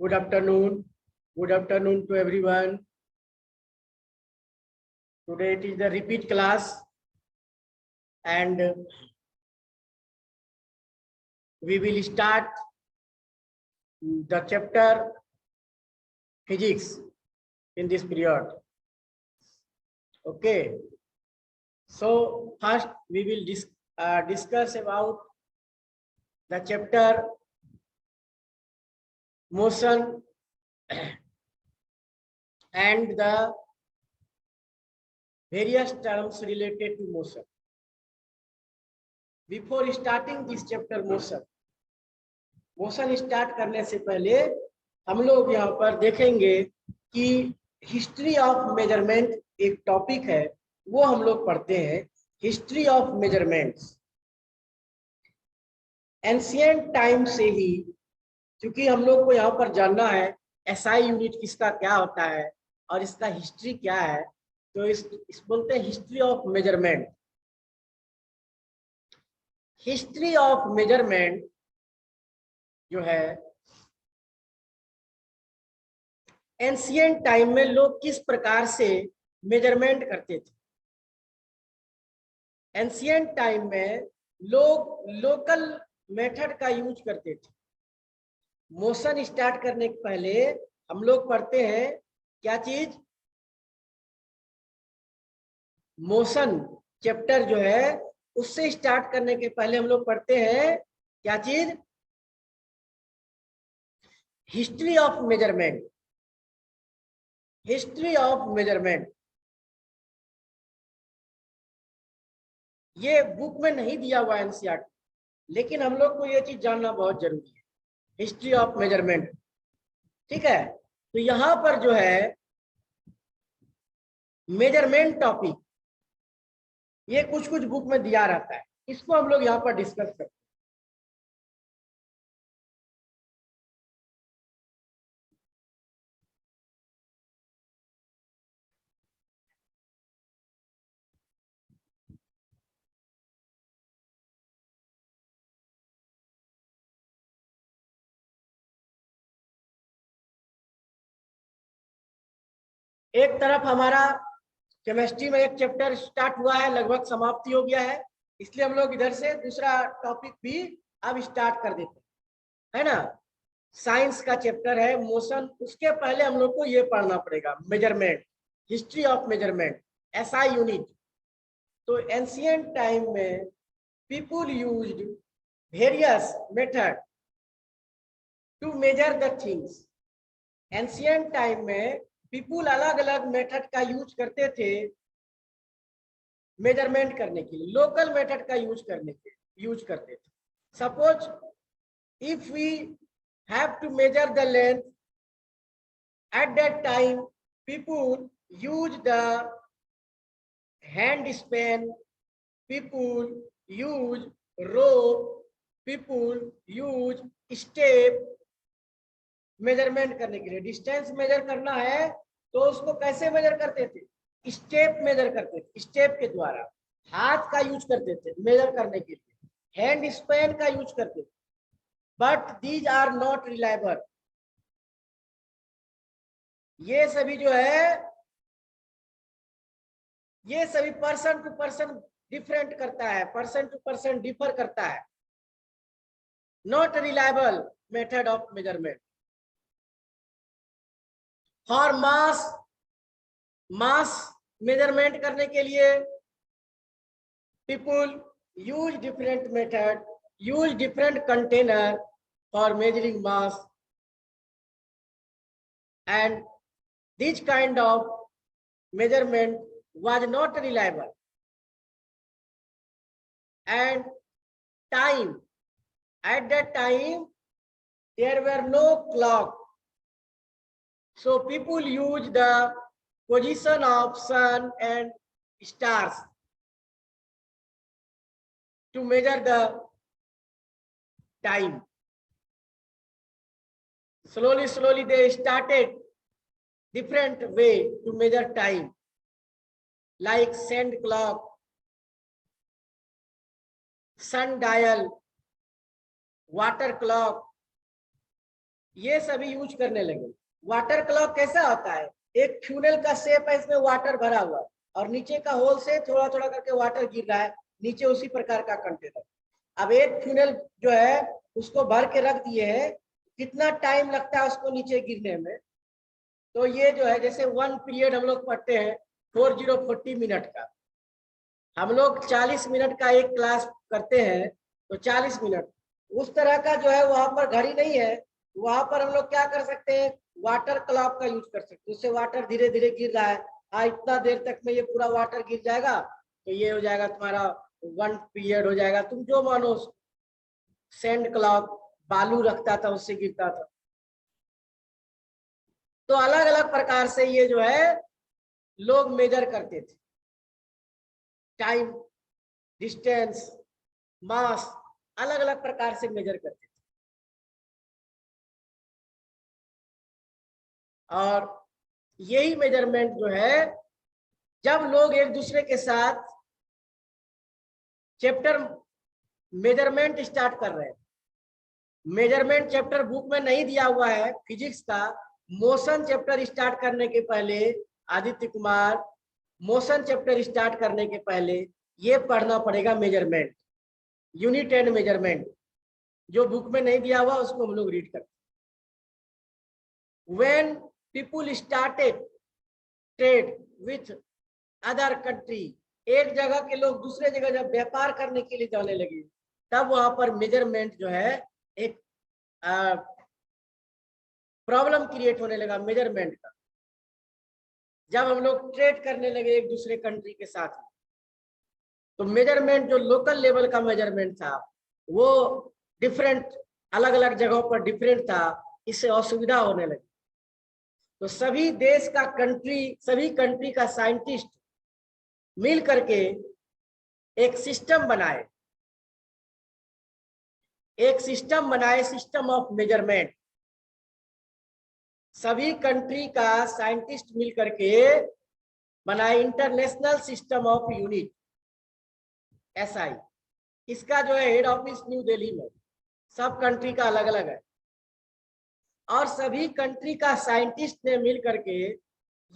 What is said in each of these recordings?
Good afternoon. Good afternoon to everyone. Today it is the repeat class and we will start the chapter physics in this period. Okay. So first we will discuss about the chapter motion and the various terms related to motion. Before starting this chapter motion start करने से पहले हम लोग यहाँ पर देखेंगे कि history of measurement एक टॉपिक है, वो हम लोग पढ़ते हैं। History of measurements ancient time से ही, क्योंकि हम लोग को यहाँ पर जानना है एसआई यूनिट किसका क्या होता है और इसका हिस्ट्री क्या है, तो इस बोलते हैं history of measurement. History of measurement जो है, एंशिएंट टाइम में लोग किस प्रकार से मेजरमेंट करते थे। एंशिएंट टाइम में लोग लोकल मेथड का यूज करते थे। मोशन स्टार्ट करने के पहले हम लोग पढ़ते हैं क्या चीज, मोशन चैप्टर जो है उससे स्टार्ट करने के पहले हम लोग पढ़ते हैं क्या चीज, history of measurement. History of measurement ये बुक में नहीं दिया हुआ एनसीईआरटी, लेकिन हम लोग को ये चीज जानना बहुत जरूरी है, हिस्ट्री ऑफ मेजरमेंट। ठीक है, तो यहां पर जो है मेजरमेंट टॉपिक ये कुछ कुछ बुक में दिया रहता है, इसको हम लोग यहाँ पर डिस्कस करते हैं। एक तरफ हमारा केमिस्ट्री में एक चैप्टर स्टार्ट हुआ है, लगभग समाप्ति हो गया है, इसलिए हम लोग इधर से दूसरा टॉपिक भी अब स्टार्ट कर देते हैं, है ना। साइंस का चैप्टर है मोशन, उसके पहले हम लोग को ये पढ़ना पड़ेगा measurement, history of measurement, SI unit. तो एंशिएंट टाइम में people used various method to measure the things. Ancient time में पीपुल अलग अलग मेथड का यूज करते थे मेजरमेंट करने के लिए, लोकल मेथड का यूज करते थे। Suppose if we have to measure the length, at that time people use the hand span, people use rope, people use step. Measurement करने के लिए डिस्टेंस मेजर करना है तो उसको कैसे मेजर करते थे, स्टेप मेजर करते थे, स्टेप के द्वारा। हाथ का यूज करते थे मेजर करने के लिए, हैंड स्पैन का यूज करते थे, but these are not reliable. ये सभी जो है, ये सभी पर्सन टू पर्सन डिफरेंट करता है, पर्सन टू पर्सन डिफर करता है, not reliable method of measurement. For mass measurement करने के लिए people use different method, use different container for measuring mass, and this kind of measurement was not reliable. And time, at that time there were no clock, so people use the position of sun and stars to measure the time. Slowly they started different way to measure time, like sand clock, sundial, water clock, ये सभी use करने लगे। Water clock कैसा होता है, एक funnel का shape है, इसमें वाटर भरा हुआ है और नीचे का होल से थोड़ा थोड़ा करके वाटर गिर रहा है नीचे, उसी प्रकार का कंटेनर। अब एक फ्यूनल जो है उसको भर के रख दिए है, कितना टाइम लगता है उसको नीचे गिरने में। तो ये जो है जैसे 1 पीरियड हम लोग पढ़ते हैं 40 मिनट का, हम लोग 40 मिनट का एक क्लास करते हैं, तो 40 मिनट उस तरह का जो है वहां पर घड़ी नहीं है। वहां पर हम लोग क्या कर सकते हैं, वाटर क्लॉक का यूज कर सकते हैं। उससे वाटर धीरे धीरे गिर रहा है, इतना देर तक में ये पूरा वाटर गिर जाएगा, तो ये हो जाएगा तुम्हारा 1 पीरियड हो जाएगा। तुम जो मानो, सैंड क्लॉक बालू रखता था उससे गिरता था। तो अलग अलग प्रकार से ये जो है लोग मेजर करते थे, टाइम, डिस्टेंस, मास, अलग अलग प्रकार से मेजर करते थे। और यही मेजरमेंट जो है, जब लोग एक दूसरे के साथ चैप्टर मेजरमेंट स्टार्ट कर रहे हैं, मेजरमेंट चैप्टर बुक में नहीं दिया हुआ है फिजिक्स का, मोशन चैप्टर स्टार्ट करने के पहले Aditya Kumar, motion chapter start करने के पहले ये पढ़ना पड़ेगा मेजरमेंट, यूनिट एंड मेजरमेंट। जो बुक में नहीं दिया हुआ उसको हम लोग रीड करते हैं। When people started trade with other country, एक जगह के लोग दूसरे जगह जब व्यापार करने के लिए जाने लगे, तब वहां पर मेजरमेंट जो है एक प्रॉब्लम क्रिएट होने लगा मेजरमेंट का। जब हम लोग ट्रेड करने लगे एक दूसरे कंट्री के साथ, तो मेजरमेंट जो लोकल लेवल का मेजरमेंट था वो डिफरेंट, अलग अलग जगहों पर डिफरेंट था, इससे असुविधा होने लगी। तो सभी देश का सभी कंट्री का साइंटिस्ट मिल करके एक सिस्टम बनाए, सिस्टम ऑफ मेजरमेंट। सभी कंट्री का साइंटिस्ट मिल करके बनाए international system of unit, SI। इसका जो है हेड ऑफिस न्यू दिल्ली में, सब कंट्री का अलग अलग है। और सभी कंट्री का साइंटिस्ट ने मिल करके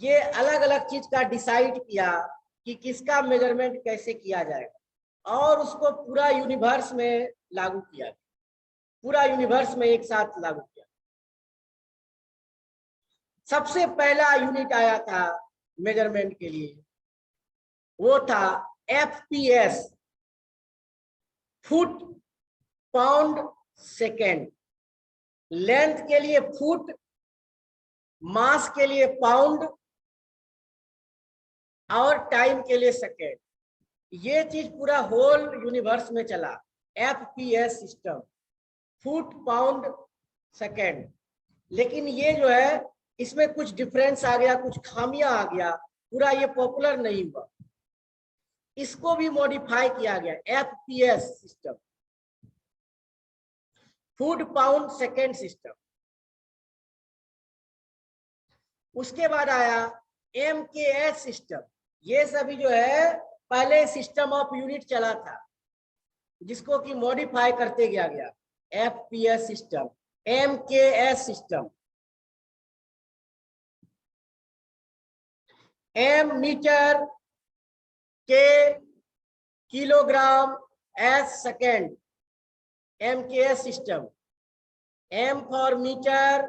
ये अलग अलग चीज का डिसाइड किया कि किसका मेजरमेंट कैसे किया जाएगा, और उसको पूरा यूनिवर्स में लागू किया, पूरा यूनिवर्स में एक साथ लागू किया। सबसे पहला यूनिट आया था मेजरमेंट के लिए, वो था FPS, foot pound second. Length के लिए फुट, मास के लिए पाउंड और टाइम के लिए सेकेंड। ये चीज पूरा होल यूनिवर्स में चला, FPS system, foot pound second. लेकिन ये जो है इसमें कुछ डिफरेंस आ गया, कुछ खामियां आ गया, पूरा ये पॉपुलर नहीं हुआ, इसको भी मॉडिफाई किया गया, FPS system, foot pound second system. उसके बाद आया MKS सिस्टम। ये सभी जो है पहले सिस्टम ऑफ यूनिट चला था, जिसको कि मॉडिफाई करते गया FPS system, MKS system. M metre, K kilogram, S second, MKS system. M for metre,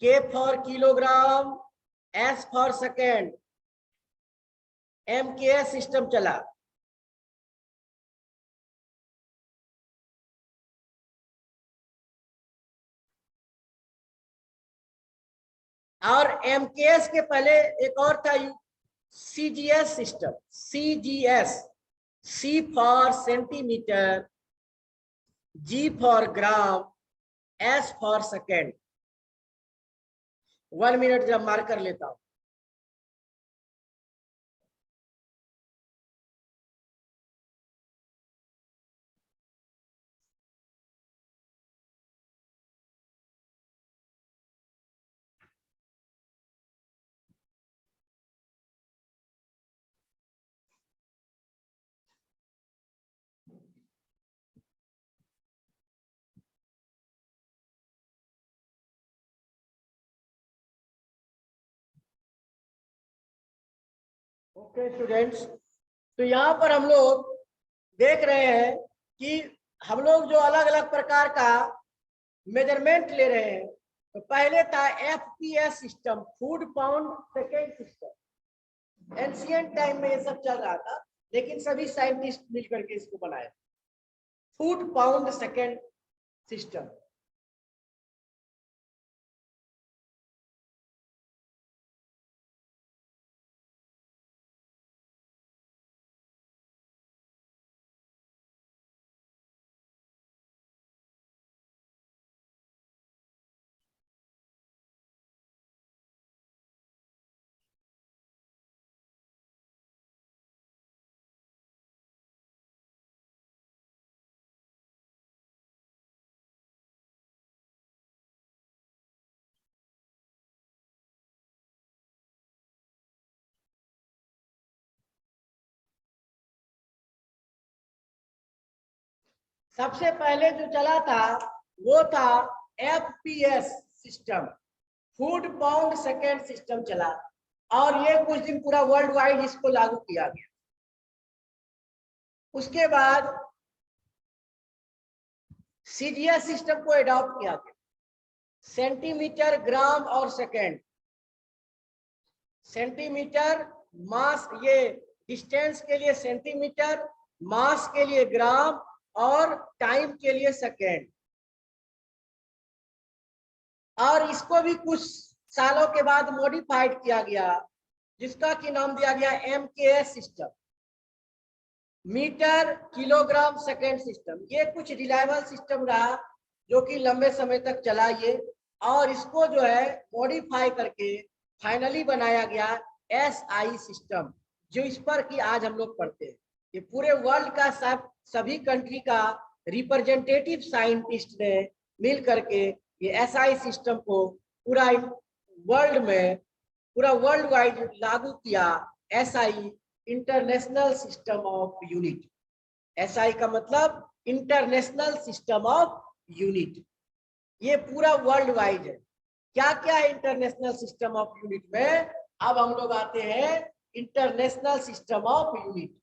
K for kilogram, S for second, MKS system चला। और MKS के पहले एक और था CGS system, CGS, C for centimetre, G for gram, S for second. 1 minute जब mark कर लेता हूं। ओके स्टूडेंट्स, तो यहाँ पर हम लोग देख रहे हैं कि हम लोग जो अलग अलग प्रकार का मेजरमेंट ले रहे हैं। तो पहले था FPS system, food pound second system. Ancient time में ये सब चल रहा था, लेकिन सभी साइंटिस्ट मिलकर के इसको बनाए, फूड पाउंड सेकेंड सिस्टम। सबसे पहले जो चला था वो था FPS system, food pound second system चला, और ये कुछ दिन पूरा वर्ल्ड वाइड इसको लागू किया गया। उसके बाद सीजीएस सिस्टम को अडॉप्ट किया गया, सेंटीमीटर, ग्राम और सेकेंड। सेंटीमीटर मास, ये डिस्टेंस के लिए सेंटीमीटर, मास के लिए ग्राम और टाइम के लिए सेकेंड। और इसको भी कुछ सालों के बाद मॉडिफाइड किया गया, जिसका कि नाम दिया गया MKS system, metre kilogram second system. ये कुछ रिलायबल सिस्टम रहा जो कि लंबे समय तक चला ये, और इसको जो है मॉडिफाई करके फाइनली बनाया गया एसआई सिस्टम, जो इस पर कि आज हम लोग पढ़ते हैं। ये पूरे वर्ल्ड का सब सभी कंट्री का रिप्रेजेंटेटिव साइंटिस्ट ने मिल करके ये एसआई सिस्टम को पूरा वर्ल्ड में, पूरा वर्ल्ड वाइड लागू किया। SI, international system of unit. SI का मतलब इंटरनेशनल सिस्टम ऑफ यूनिट। ये पूरा वर्ल्ड वाइड है। क्या क्या है इंटरनेशनल सिस्टम ऑफ यूनिट में? अब हम लोग आते हैं इंटरनेशनल सिस्टम ऑफ यूनिट।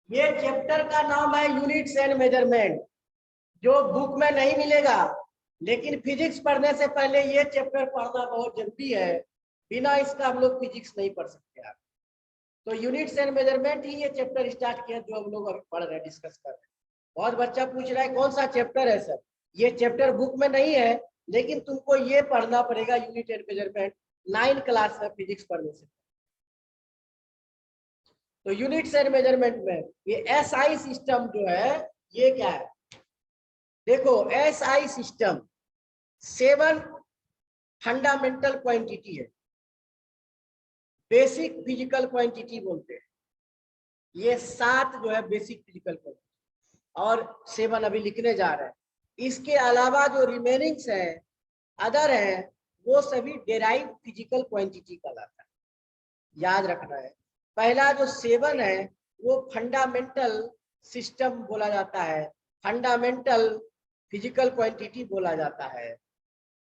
ये चैप्टर का नाम है यूनिट्स एंड मेजरमेंट, जो बुक में नहीं मिलेगा, लेकिन फिजिक्स पढ़ने से पहले ये चैप्टर पढ़ना बहुत जरूरी है। बिना इसका हम लोग फिजिक्स नहीं पढ़ सकते आप। तो यूनिट्स एंड मेजरमेंट ही ये चैप्टर स्टार्ट किया जो हम लोग अभी पढ़ रहे हैं, डिस्कस कर रहे हैं। बहुत बच्चा पूछ रहा है कौन सा चैप्टर है सर? ये चैप्टर बुक में नहीं है, लेकिन तुमको ये पढ़ना पड़ेगा, यूनिट एंड मेजरमेंट, 9 क्लास में फिजिक्स पढ़ने से। तो यूनिट्स एंड मेजरमेंट में ये एसआई सिस्टम जो है, ये क्या है? देखो, एसआई सिस्टम 7 फंडामेंटल क्वांटिटी है, बेसिक फिजिकल क्वांटिटी बोलते हैं। ये 7 जो है बेसिक फिजिकल क्वांटिटी, और 7 अभी लिखने जा रहे हैं। इसके अलावा जो रिमेनिंग्स है, अदर है, वो सभी डेराइव फिजिकल क्वांटिटी कहलाता है। याद रखना है, पहला जो 7 है वो फंडामेंटल सिस्टम बोला जाता है, फंडामेंटल फिजिकल क्वांटिटी बोला जाता है।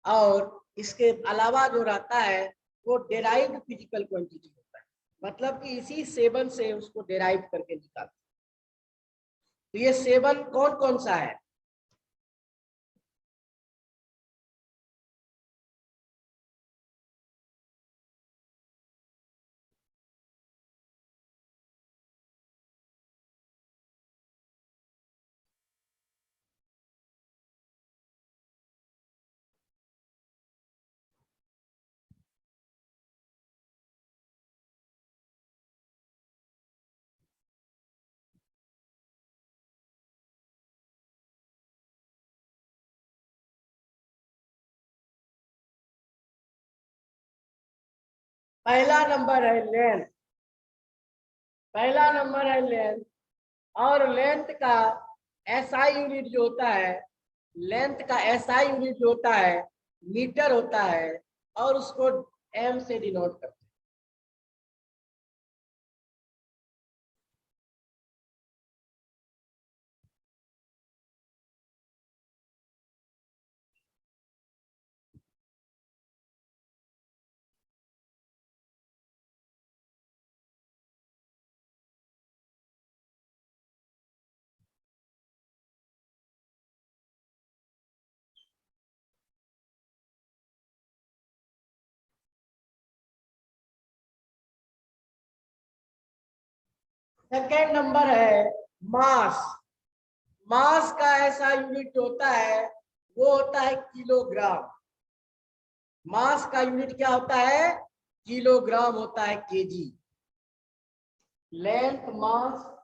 और इसके अलावा जो रहता है वो डेराइव्ड फिजिकल क्वांटिटी होता है, मतलब कि इसी 7 से उसको डेराइव करके निकालते। तो ये 7 कौन कौन सा है? पहला नंबर है लेंथ, पहला नंबर है लेंथ। और लेंथ का एसआई यूनिट जो होता है, लेंथ का एसआई यूनिट जो होता है मीटर होता है, और उसको एम से डिनोट करते हैं। सेकेंड नंबर है मास। मास का ऐसा यूनिट होता है, वो होता है किलोग्राम। मास का यूनिट क्या होता है? किलोग्राम होता है, केजी। लेंथ मास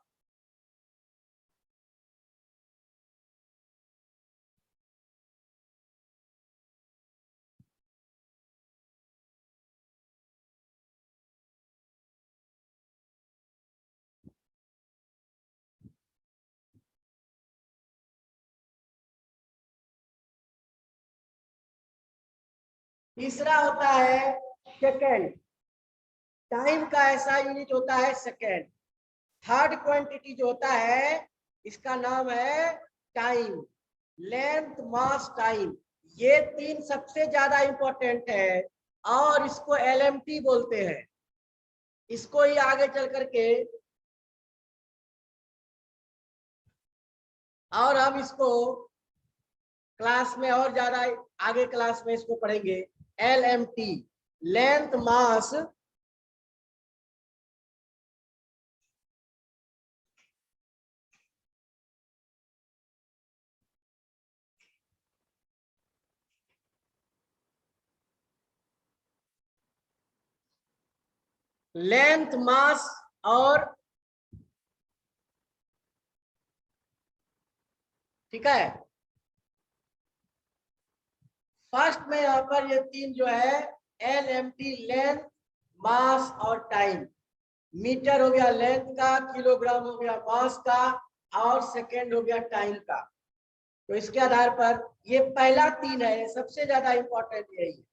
तीसरा होता है सेकेंड। टाइम का ऐसा यूनिट होता है सेकेंड। थर्ड क्वांटिटी जो होता है इसका नाम है टाइम। लेंथ मास टाइम, ये तीन सबसे ज्यादा इंपॉर्टेंट है, और इसको एलएमटी बोलते हैं। इसको ही आगे चल करके और हम इसको क्लास में और ज्यादा आगे क्लास में इसको पढ़ेंगे। LMT, length mass length mass और, ठीक है। फर्स्ट में यहाँ पर ये तीन जो है एलएमटी, लेंथ मास और टाइम। मीटर हो गया लेंथ का, किलोग्राम हो गया मास का, और सेकेंड हो गया टाइम का। तो इसके आधार पर ये पहला तीन है, सबसे ज्यादा इंपॉर्टेंट यही है।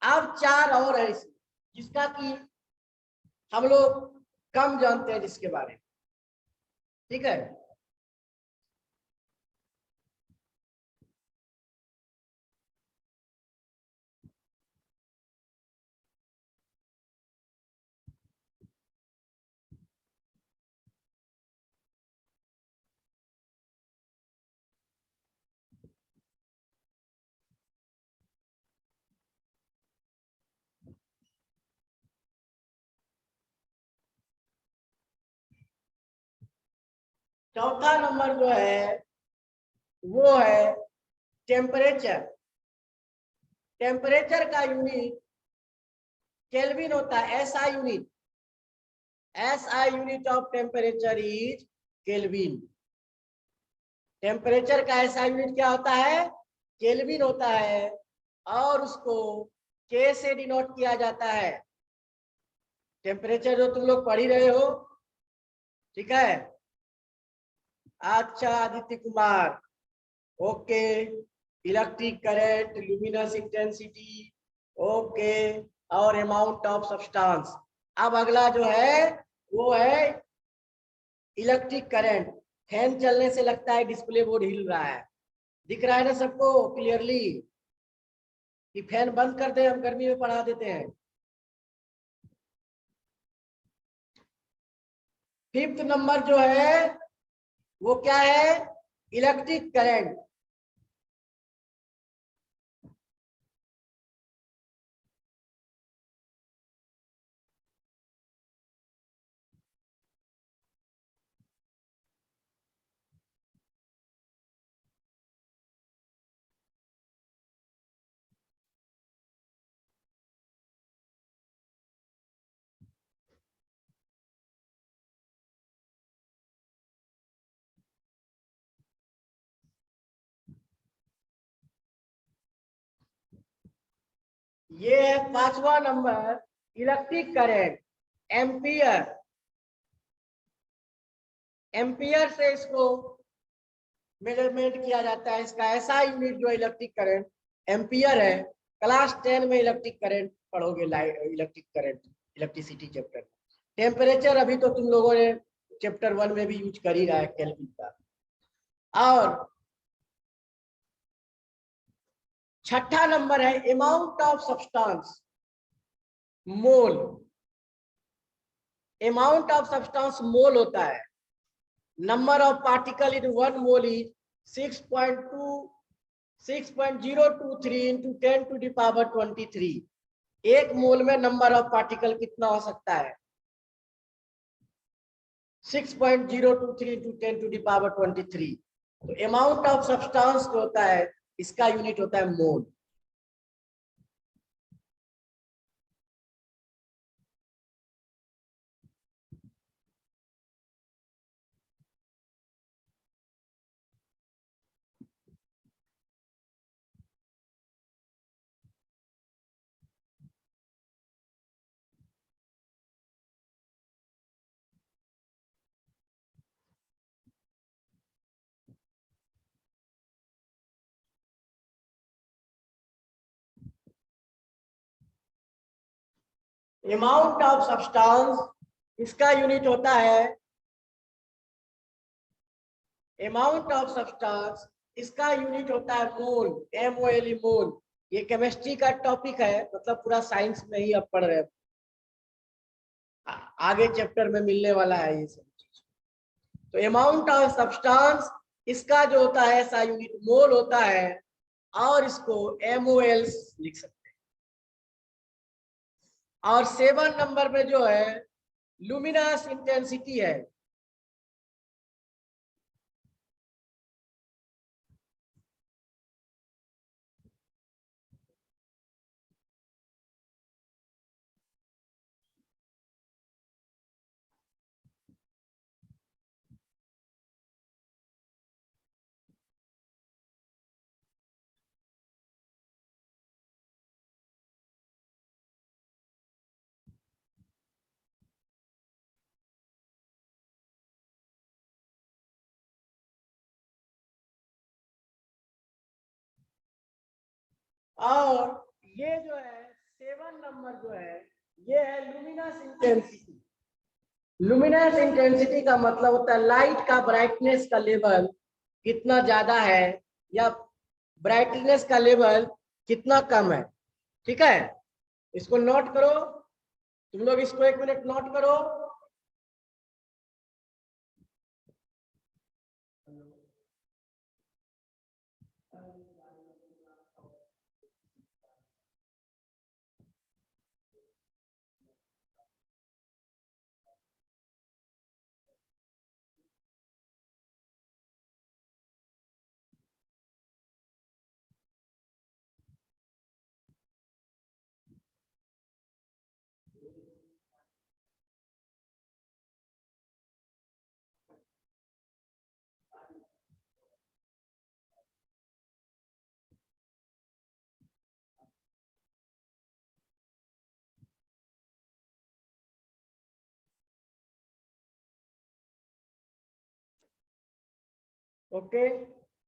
अब चार और है इसमें, जिसका कि हम लोग कम जानते हैं जिसके बारे में, ठीक है। चौथा नंबर जो है वो है टेम्परेचर। टेम्परेचर का यूनिट केल्विन होता है, SI unit. SI unit of temperature is kelvin. Temperature का एसआई यूनिट क्या होता है? केल्विन होता है, और उसको के से डिनोट किया जाता है। टेम्परेचर जो तुम लोग पढ़ ही रहे हो, ठीक है। अच्छा Aditya Kumar, okay. Electric current, luminous intensity, okay, और अमाउंट ऑफ सब्सटेंस। अब अगला जो है वो है इलेक्ट्रिक करंट। फैन चलने से लगता है डिस्प्ले बोर्ड हिल रहा है, दिख रहा है ना सबको क्लियरली कि फैन बंद कर दे, हम गर्मी में पढ़ा देते हैं। फिफ्थ नंबर जो है वो क्या है? Electric current. ये है 5वां number, electric current, ampere. Ampere से इसको मेजरमेंट किया जाता है। इसका ऐसा यूनिट जो इलेक्ट्रिक करंट एम्पियर है। क्लास 10 में इलेक्ट्रिक करंट पढ़ोगे, electric current electricity chapter. Temperature अभी तो तुम लोगों ने चैप्टर 1 में भी यूज कर ही रहा है, केल्विन का। और छठा नंबर है amount of substance, mole. Amount of substance mole होता है। Number of particle in 1 mole is 6.023 into 10 to the power 23। एक मोल में नंबर ऑफ पार्टिकल कितना हो सकता है? 6.023 इंटू 10 टू द पावर 23। तो अमाउंट ऑफ सब्सटेंस जो होता है, इसका यूनिट होता है मोल। अमाउंट ऑफ सब्सटेंस, इसका यूनिट होता है अमाउंट ऑफ सब्सटेंस, इसका यूनिट होता है मोल, MOL, मोल। ये केमिस्ट्री का टॉपिक है, मतलब पूरा साइंस में ही अब पढ़ रहे हैं। आगे चैप्टर में मिलने वाला है ये सब चीज। तो अमाउंट ऑफ सब्सटेंस, इसका जो होता है ऐसा यूनिट मोल होता है, और इसको MOL लिख सकते हैं। और 7 नंबर में जो है लुमिनस इंटेंसिटी है। और ये जो है 7 नंबर जो है, ये है लुमिनस इंटेंसिटी। लुमिनस इंटेंसिटी का मतलब होता है लाइट का ब्राइटनेस का लेवल कितना ज्यादा है, या ब्राइटनेस का लेवल कितना कम है। ठीक है, इसको नोट करो, तुम लोग इसको 1 मिनट नोट करो। ओके,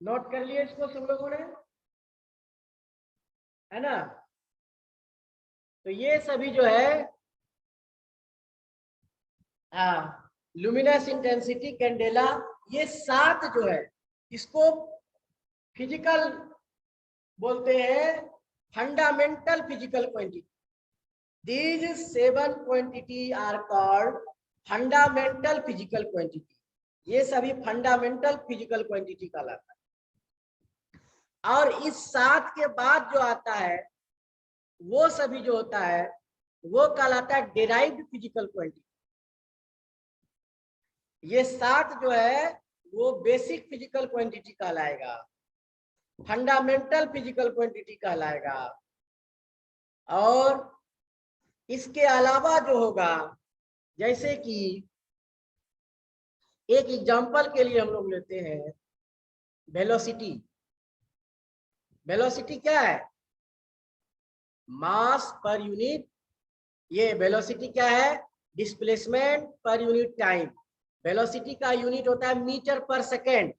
नोट कर लिए इसको सब लोगों ने, है ना? तो ये सभी जो है लुमिनस इंटेंसिटी, कैंडेला, ये 7 जो है इसको फिजिकल बोलते हैं, fundamental physical quantity. These 7 quantity are called fundamental physical quantity। ये सभी फंडामेंटल फिजिकल क्वांटिटी कहलाता है। और इस 7 के बाद जो आता है वो सभी जो होता है वो कहलाता है डिराइव्ड फिजिकल क्वांटिटी। ये 7 जो है वो बेसिक फिजिकल क्वांटिटी कहलाएगा, फंडामेंटल फिजिकल क्वांटिटी कहलाएगा। और इसके अलावा जो होगा, जैसे कि एक एग्जांपल के लिए हम लोग लेते हैं वेलोसिटी। वेलोसिटी क्या है? मास पर यूनिट, ये वेलोसिटी क्या है, displacement per unit time. Velocity का यूनिट होता है मीटर पर सेकेंड,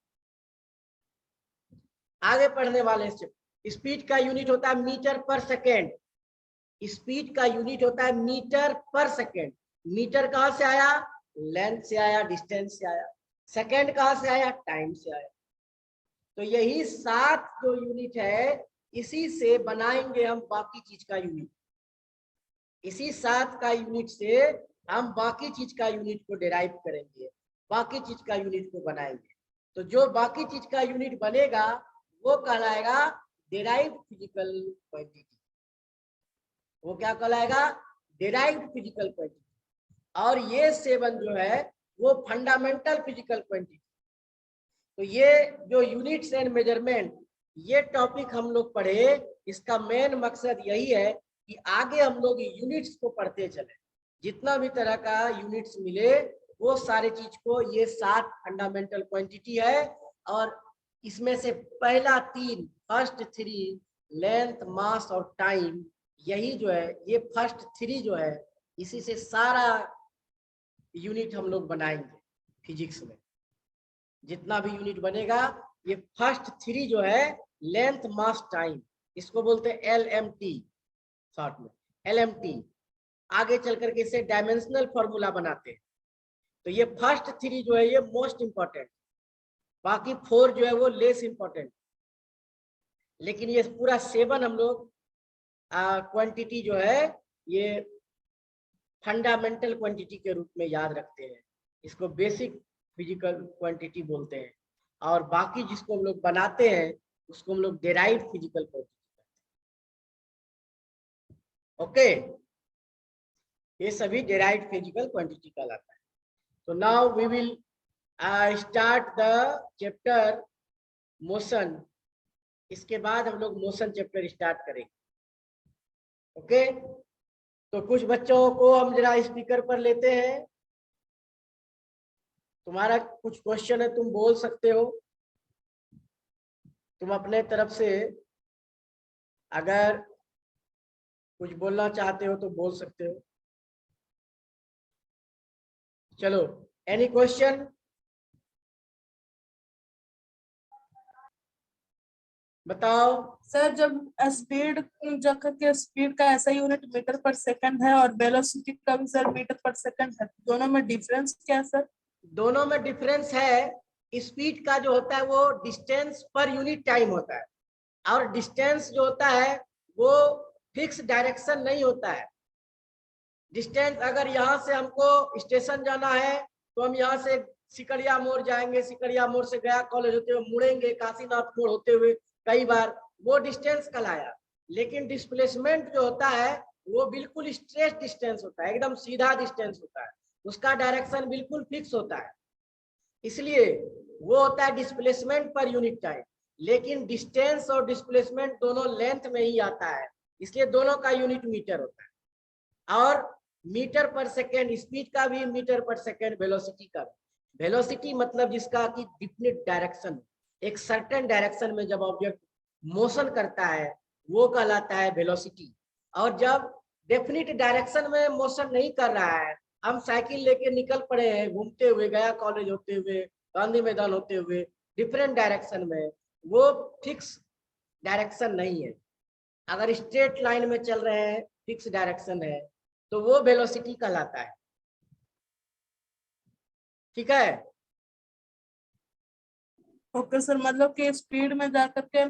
आगे पढ़ने वाले से। स्पीड का यूनिट होता है मीटर पर सेकेंड, स्पीड का यूनिट होता है मीटर पर सेकेंड। मीटर कहां से आया, लेंथ से आया, डिस्टेंस से आया। सेकेंड कहां से आया, टाइम से आया। तो यही 7 जो यूनिट है, इसी से बनाएंगे हम बाकी चीज का यूनिट। इसी 7 का यूनिट से हम बाकी चीज का यूनिट को डिराइव करेंगे, बाकी चीज का यूनिट को बनाएंगे। तो जो बाकी चीज का यूनिट बनेगा वो कहलाएगा डिराइव्ड फिजिकल क्वांटिटी। वो क्या कहलाएगा, डिराइव्ड फिजिकल क्वांटिटी। और ये 7 जो है वो फंडामेंटल फिजिकल क्वांटिटी। तो ये जो यूनिट्स एंड मेजरमेंट, ये टॉपिक हम लोग पढ़े, इसका मेन मकसद यही है कि आगे हम लोग यूनिट्स को पढ़ते चले। जितना भी तरह का यूनिट्स मिले वो सारे चीज को, ये 7 फंडामेंटल क्वांटिटी है। और इसमें से पहला 3, फर्स्ट 3, लेंथ, मास और टाइम, यही जो है, ये फर्स्ट 3 जो है, इसी से सारा यूनिट हम लोग बनाएंगे फिजिक्स में। जितना भी यूनिट बनेगा, ये फर्स्ट 3 जो है, लेंथ, मास, टाइम, इसको बोलते हैं LMT, शॉर्ट में LMT। आगे चल करके इसे डायमेंशनल फॉर्मूला बनाते हैं। तो ये फर्स्ट 3 जो है ये मोस्ट इंपॉर्टेंट, बाकी 4 जो है वो लेस इंपॉर्टेंट। लेकिन ये पूरा 7 हम लोग क्वांटिटी जो है ये फंडामेंटल क्वांटिटी के रूप में याद रखते हैं। इसको बेसिक फिजिकल क्वांटिटी बोलते हैं। और बाकी जिसको हम लोग बनाते हैं उसको हम लोग डिराइव्ड फिजिकल क्वांटिटी कहते हैं। ओके, ये सभी डिराइव्ड फिजिकल क्वांटिटी कहलाता है। तो now we will start the chapter motion. इसके बाद हम लोग मोशन चैप्टर स्टार्ट करेंगे। ओके, तो कुछ बच्चों को हम जरा स्पीकर पर लेते हैं। तुम्हारा कुछ क्वेश्चन है, तुम बोल सकते हो। तुम अपने तरफ से अगर कुछ बोलना चाहते हो तो बोल सकते हो। चलो, एनी क्वेश्चन? बताओ। सर, जब स्पीड, स्पीड का ऐसा यूनिट मीटर पर सेकंड है और वेलोसिटी का भी सर मीटर पर सेकंड है, दोनों में डिफरेंस क्या है सर? दोनों में डिफरेंस है, स्पीड का जो होता है वो डिस्टेंस पर यूनिट टाइम होता है, और डिस्टेंस जो होता है वो फिक्स डायरेक्शन नहीं होता है। डिस्टेंस, अगर यहाँ से हमको स्टेशन जाना है तो हम यहाँ से सिकरिया मोड़ जाएंगे, सिकरिया मोड़ से गया कॉलेज होते हुए मुड़ेंगे, काशीनाथ मोड़ होते हुए कई बार, वो डिस्टेंस कहलाया। लेकिन डिस्प्लेसमेंट जो होता है वो बिल्कुल स्ट्रेट डिस्टेंस होता है, एकदम सीधा डिस्टेंस होता है, उसका डायरेक्शन बिल्कुल फिक्स होता है। इसलिए वो होता है डिस्प्लेसमेंट पर यूनिट टाइम। लेकिन डिस्टेंस और डिस्प्लेसमेंट दोनों लेंथ में ही आता है, इसलिए दोनों का यूनिट मीटर होता है। और मीटर पर सेकेंड, स्पीड का भी मीटर पर सेकेंड, वेलोसिटी का भी। वेलोसिटी मतलब जिसका कि डिफिनिट डायरेक्शन, एक सर्टेन डायरेक्शन में जब ऑब्जेक्ट मोशन करता है वो कहलाता है वेलोसिटी। और जब डेफिनिट डायरेक्शन में मोशन नहीं कर रहा है, हम साइकिल लेके निकल पड़े हैं घूमते हुए, गया कॉलेज होते हुए, गांधी मैदान होते हुए, डिफरेंट डायरेक्शन में, वो फिक्स डायरेक्शन नहीं है। अगर स्ट्रेट लाइन में चल रहे हैं, फिक्स डायरेक्शन है, तो वो वेलोसिटी कहलाता है। ठीक है? ओके सर, मतलब कि स्पीड में जाकर के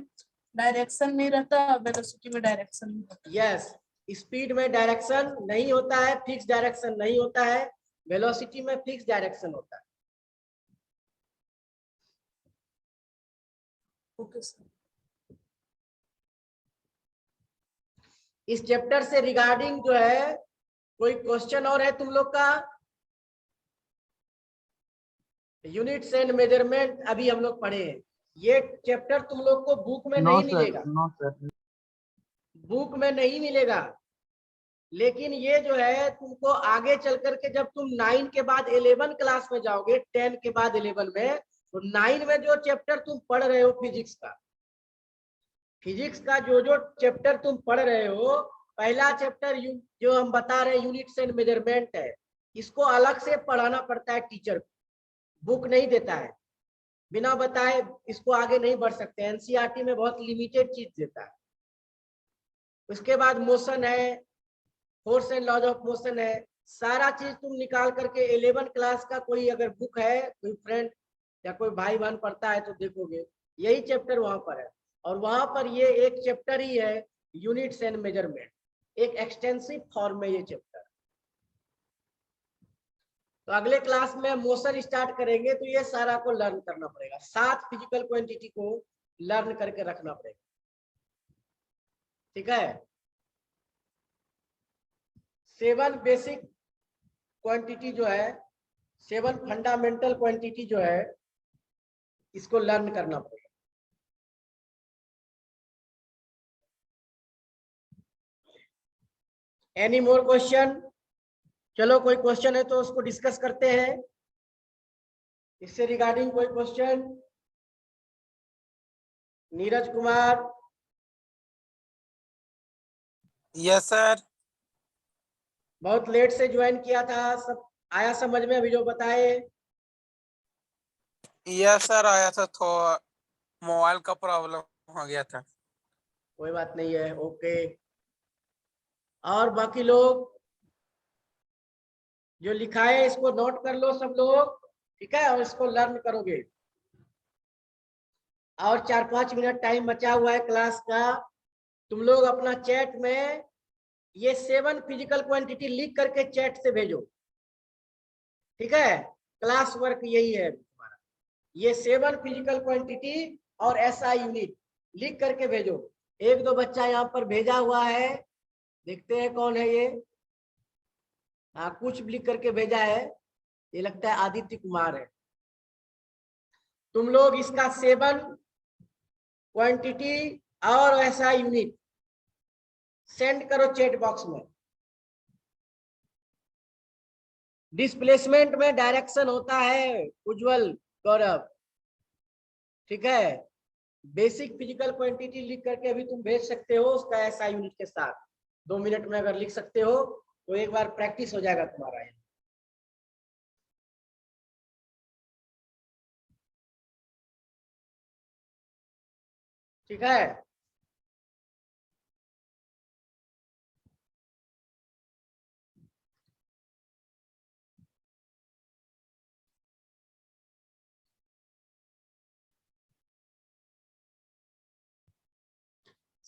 डायरेक्शन नहीं रहता, वेलोसिटी में डायरेक्शन नहीं होता। यस, स्पीड में डायरेक्शन नहीं होता है, फिक्स डायरेक्शन नहीं होता है। वेलोसिटी में फिक्स डायरेक्शन होता है। Okay sir. इस चैप्टर से रिगार्डिंग जो है कोई क्वेश्चन और है तुम लोग का? यूनिट्स एंड मेजरमेंट अभी हम लोग पढ़े हैं। ये चैप्टर तुम लोग को बुक में नहीं मिलेगा, नो सर, बुक में नहीं मिलेगा। लेकिन ये जो है तुमको आगे चल करके, जब तुम 9 के बाद 11 क्लास में जाओगे, 10 के बाद 11 में, तो 9 में जो चैप्टर तुम पढ़ रहे हो फिजिक्स का, फिजिक्स का जो जो चैप्टर तुम पढ़ रहे हो, पहला चैप्टर जो हम बता रहे हैं यूनिट्स एंड मेजरमेंट है, इसको अलग से पढ़ाना पड़ता है टीचर को, बुक नहीं देता है, बिना बताए इसको आगे नहीं बढ़ सकते। एनसीईआरटी में बहुत लिमिटेड चीज देता है। उसके बाद मोशन है, force and laws of motion है, सारा चीज तुम निकाल करके 11 क्लास का कोई अगर बुक है, कोई फ्रेंड या कोई भाई बहन पढ़ता है तो देखोगे यही चैप्टर वहां पर है। और वहां पर ये एक चैप्टर ही है यूनिट्स एंड मेजरमेंट, एक एक्सटेंसिव फॉर्म में ये चैप्टर। तो अगले क्लास में मोशन स्टार्ट करेंगे तो ये सारा को लर्न करना पड़ेगा, 7 फिजिकल क्वांटिटी को लर्न करके रखना पड़ेगा, ठीक है। 7 बेसिक क्वांटिटी जो है, 7 फंडामेंटल क्वांटिटी जो है, इसको लर्न करना पड़ेगा। Any more question? चलो कोई क्वेश्चन है तो उसको डिस्कस करते हैं। इससे रिगार्डिंग कोई question? Neeraj Kumar? Yes sir. बहुत लेट से ज्वाइन किया था, सब आया समझ में अभी जो बताए? यस सर आया था, थोड़ा मोबाइल का प्रॉब्लम हो गया था। कोई बात नहीं है, ओके। और बाकी लोग जो लिखा है इसको नोट कर लो सब लोग, ठीक है, और इसको लर्न करोगे। और 4-5 मिनट टाइम बचा हुआ है क्लास का, तुम लोग अपना चैट में ये 7 फिजिकल क्वांटिटी लिख करके चैट से भेजो, ठीक है। क्लास वर्क यही है तुम्हारा, ये 7 फिजिकल क्वांटिटी और एसआई यूनिट लिख करके भेजो। 1-2 बच्चा यहाँ पर भेजा हुआ है, देखते हैं कौन है ये। हाँ, कुछ लिख करके भेजा है, ये लगता है आदित्य कुमार है। तुम लोग इसका 7 क्वांटिटी और एसआई यूनिट सेंड करो चैट बॉक्स में। डिस्प्लेसमेंट में डायरेक्शन होता है उज्जवल गौरव, ठीक है। बेसिक फिजिकल क्वांटिटी लिख करके अभी तुम भेज सकते हो उसका एसआई यूनिट के साथ, 2 मिनट में अगर लिख सकते हो तो एक बार प्रैक्टिस हो जाएगा तुम्हारा। ठीक है,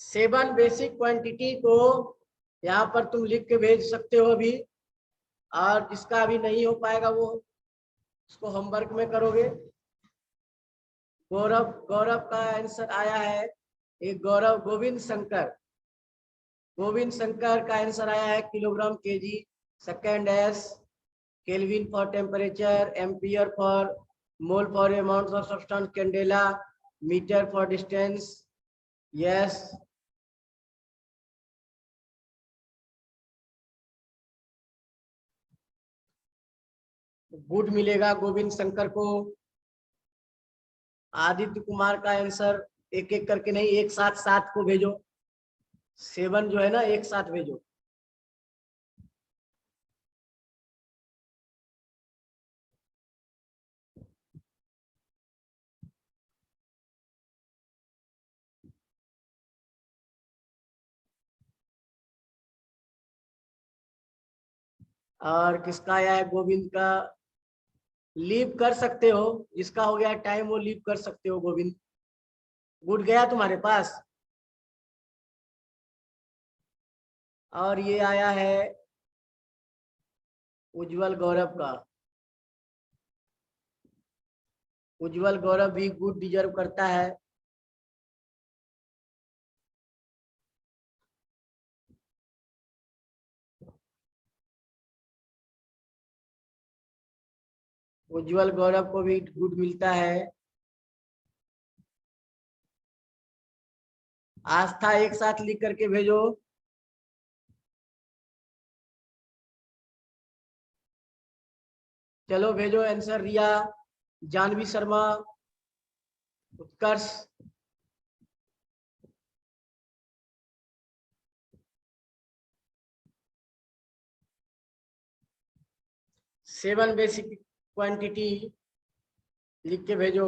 7 बेसिक क्वांटिटी को यहाँ पर तुम लिख के भेज सकते हो अभी, और जिसका अभी नहीं हो पाएगा वो उसको होमवर्क में करोगे। गौरव का आंसर आया है, एक गौरव गोविंद शंकर का आंसर आया है kilogram KG, second S, kelvin for temperature, ampere for mole for amount of substance, candela, metre for distance. Yes, good मिलेगा गोविंद शंकर को। आदित्य कुमार का आंसर एक एक करके नहीं, एक साथ 7 को भेजो, 7 जो है ना एक साथ भेजो। और किसका आया है गोविंद का? लीव कर सकते हो, जिसका हो गया टाइम वो लीव कर सकते हो गोविंद। गुड गया तुम्हारे पास। और ये आया है उज्जवल गौरव का, उज्जवल गौरव भी गुड डिजर्व करता है। उज्जवल गौरव को भी गुड मिलता है। आस्था एक साथ लिख करके भेजो। चलो भेजो आंसर। रिया, जानवी शर्मा, उत्कर्ष, 7 बेसिक क्वांटिटी लिख के भेजो।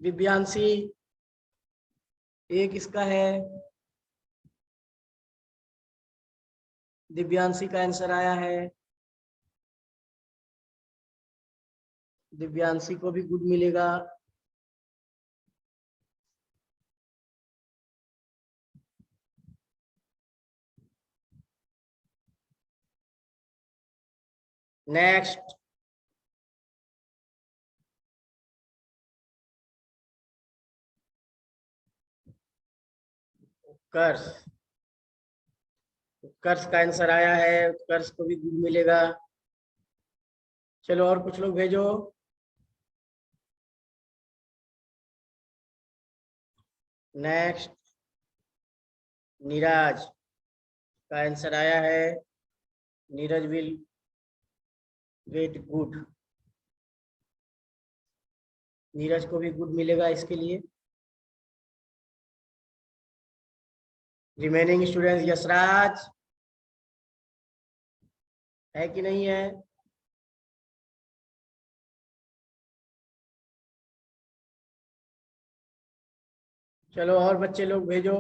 दिव्यांशी एक इसका है, दिव्यांशी का आंसर आया है। दिव्यांशी को भी गुड मिलेगा। नेक्स्ट उत्कर्ष, उत्कर्ष का आंसर आया है, उत्कर्ष को भी गुड मिलेगा। चलो और कुछ लोग भेजो। नेक्स्ट नीरज का आंसर आया है, Neeraj will get good. Neeraj को भी गुड मिलेगा इसके लिए। रिमेनिंग स्टूडेंट्स यशराज है कि नहीं है? चलो और बच्चे लोग भेजो।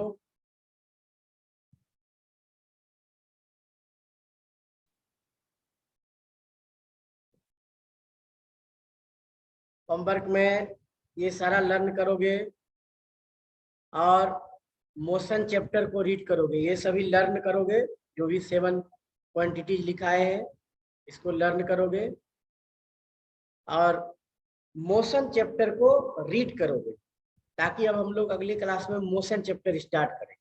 होमवर्क में ये सारा लर्न करोगे और मोशन चैप्टर को रीड करोगे। ये सभी लर्न करोगे, जो भी 7 क्वांटिटीज लिखाए हैं इसको लर्न करोगे और मोशन चैप्टर को रीड करोगे, ताकि अब हम लोग अगले क्लास में मोशन चैप्टर स्टार्ट करें।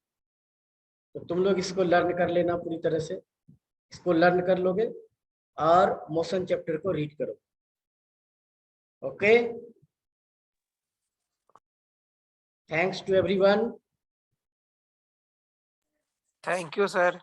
तो तुम लोग इसको लर्न कर लेना पूरी तरह से, इसको लर्न कर लोगे और मोशन चैप्टर को रीड करोगे। Okay, thanks to everyone. Thank you sir.